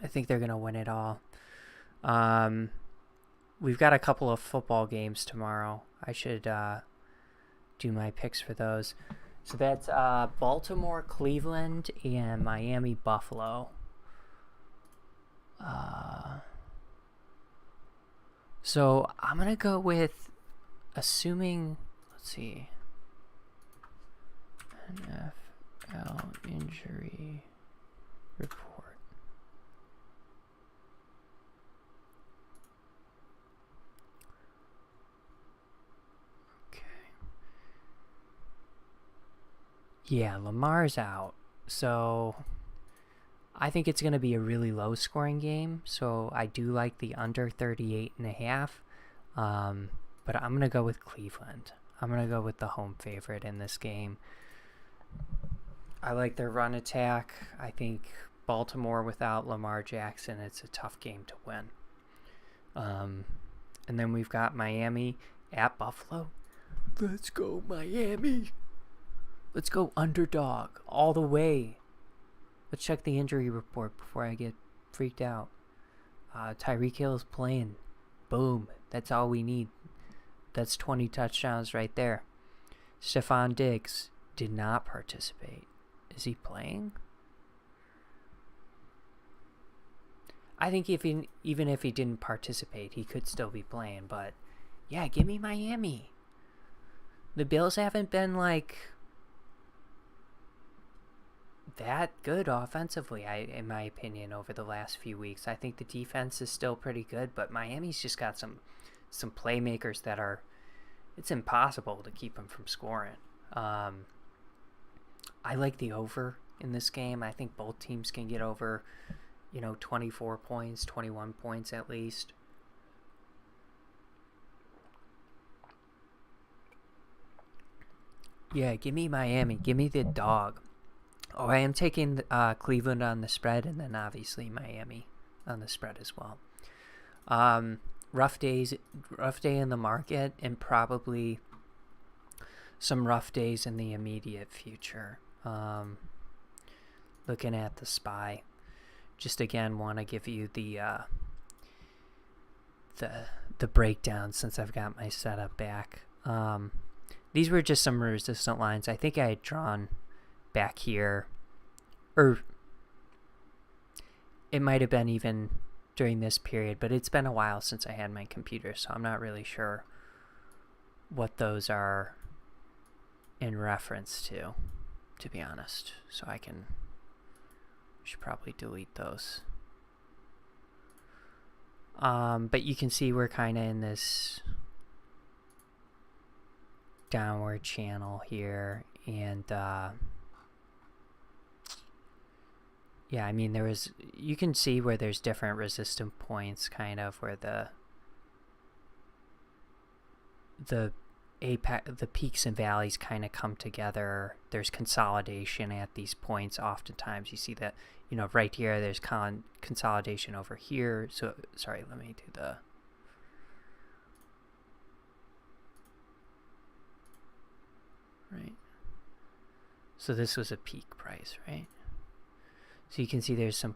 I think they're going to win it all. We've got a couple of football games tomorrow. I should do my picks for those. So that's Baltimore, Cleveland, and Miami, Buffalo. So I'm going to go with, assuming, let's see, NFL injury report. Okay. Yeah, Lamar's out. So I think it's going to be a really low scoring game, so I do like the under 38.5. But I'm going to go with Cleveland. I'm going to go with the home favorite in this game. I like their run attack. I think Baltimore without Lamar Jackson, it's a tough game to win. And then we've got Miami at Buffalo. Let's go, Miami. Let's go underdog all the way. Let's check the injury report before I get freaked out. Tyreek Hill is playing. Boom. That's all we need. That's 20 touchdowns right there. Stephon Diggs did not participate. Is he playing? I think even if he didn't participate, he could still be playing. But, yeah, give me Miami. The Bills haven't been, like, that good offensively, in my opinion, over the last few weeks. I think the defense is still pretty good, but Miami's just got some playmakers that are, it's impossible to keep them from scoring. I like the over in this game. I think both teams can get over, 24 points, 21 points at least. Yeah, give me Miami. Give me the dog. Oh, I am taking Cleveland on the spread, and then obviously Miami on the spread as well. Rough day in the market, and probably some rough days in the immediate future. Looking at the SPY, just again want to give you the breakdown since I've got my setup back. These were just some resistant lines. I think I had drawn back here, or it might have been even during this period, but it's been a while since I had my computer, so I'm not really sure what those are in reference to be honest. So I should probably delete those. But you can see we're kind of in this downward channel here, and yeah, I mean, you can see where there's different resistance points, kind of where the peaks and valleys kind of come together. There's consolidation at these points. Oftentimes you see that, right here, there's consolidation over here. So, sorry, let me do the... Right. So this was a peak price, right? So you can see there's some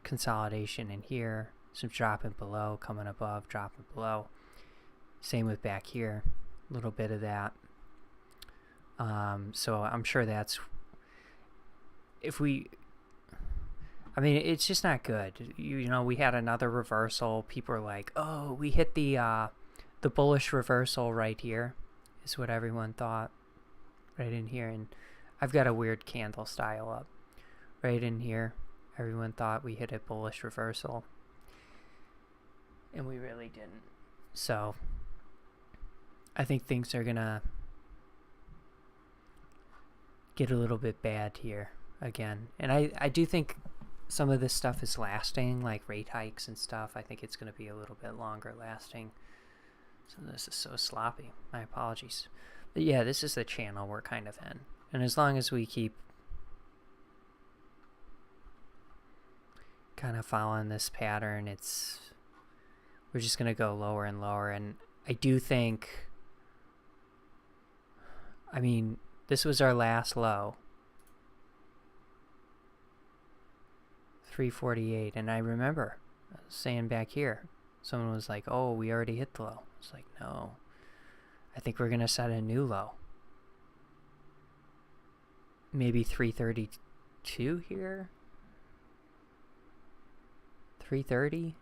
consolidation in here, Some dropping below, coming above, dropping below. Same with back here. A little bit of that. So I'm sure that's... I mean, it's just not good. You know, we had another reversal. People are like, oh, we hit the bullish reversal right here, is what everyone thought. Right in here. And I've got a weird candle style up. Right in here, everyone thought we hit a bullish reversal. And we really didn't. So, I think things are gonna get a little bit bad here again. And I do think some of this stuff is lasting, like rate hikes and stuff. I think it's going to be a little bit longer lasting. So this is so sloppy. My apologies. But yeah, this is the channel we're kind of in. And as long as we keep kind of following this pattern, we're just going to go lower and lower. And I do think, I mean, this was our last low. 348, and I remember saying back here, someone was like, oh, we already hit the low. It's like, no, I think we're gonna set a new low. Maybe 332 here, 330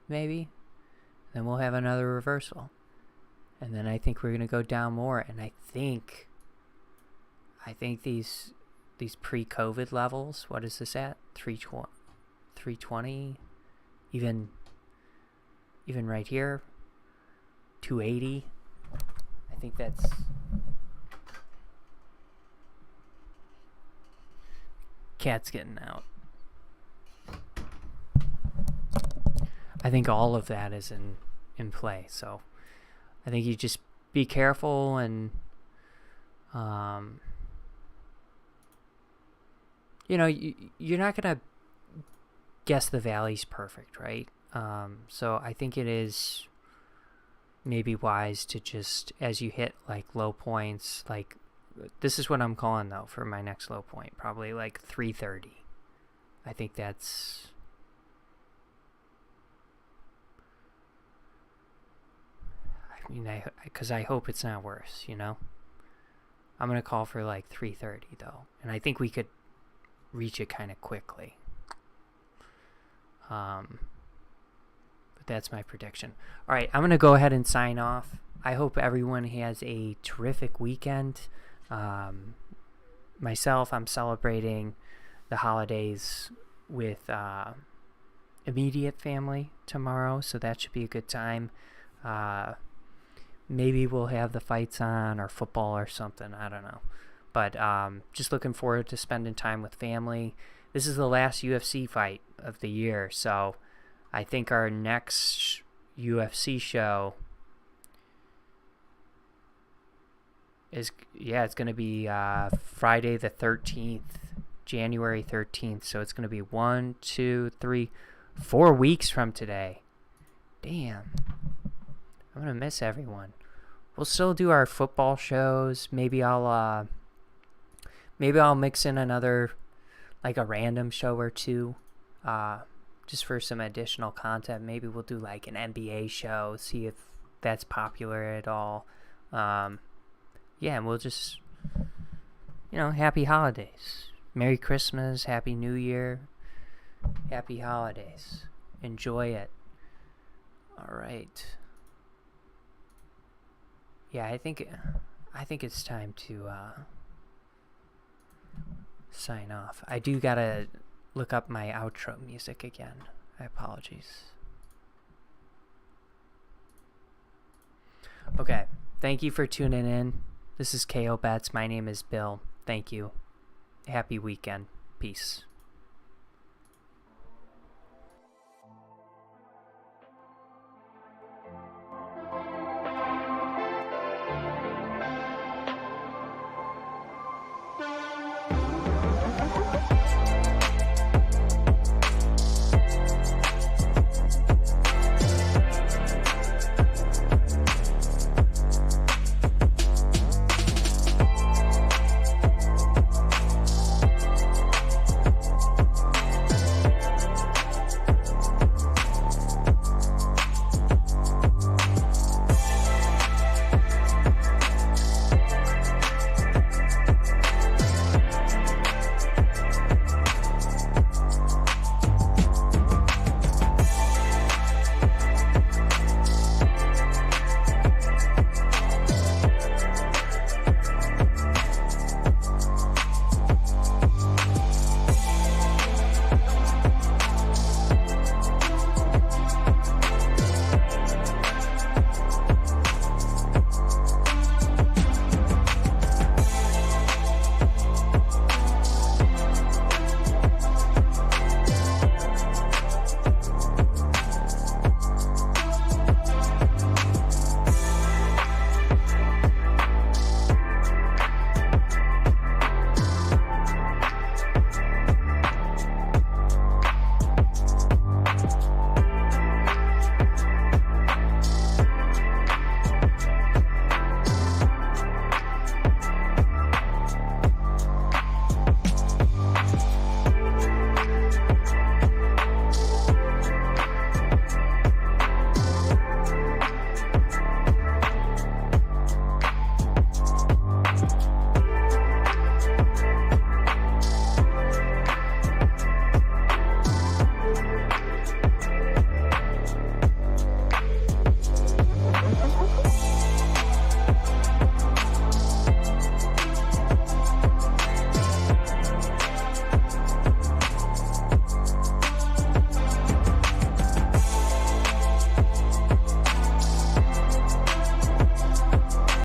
maybe, then we'll have another reversal, and then I think we're gonna go down more. And I think these pre-COVID levels, what is this at? 320, even right here, 280. I think that's... Cat's getting out. I think all of that is in play. So I think you just be careful and you know, you're not going to guess the valleys perfect, right? So I think it is maybe wise to just, as you hit like low points, like this is what I'm calling though for my next low point, probably like 330. I think that's... I mean, because I hope it's not worse, you know? I'm going to call for like 330 though. And I think we could reach it kind of quickly. But that's my prediction. All right, I'm going to go ahead and sign off. I hope everyone has a terrific weekend. Myself, I'm celebrating the holidays with immediate family tomorrow, so that should be a good time. Maybe we'll have the fights on or football or something. I don't know. But just looking forward to spending time with family. This is the last UFC fight of the year, so I think our next UFC show is, it's going to be Friday the 13th, January 13th. So it's going to be 1, 2, 3, 4 weeks from today. Damn. I'm going to miss everyone. We'll still do our football shows. Maybe I'll mix in another, like a random show or two, just for some additional content. Maybe we'll do like an NBA show, see if that's popular at all. Yeah, and we'll just, happy holidays. Merry Christmas, Happy New Year, Happy Holidays. Enjoy it. All right. Yeah, I think it's time to sign off. I do gotta look up my outro music again. My apologies. Okay, thank you for tuning in. This is KO Bets. My name is Bill. Thank you. Happy weekend. Peace.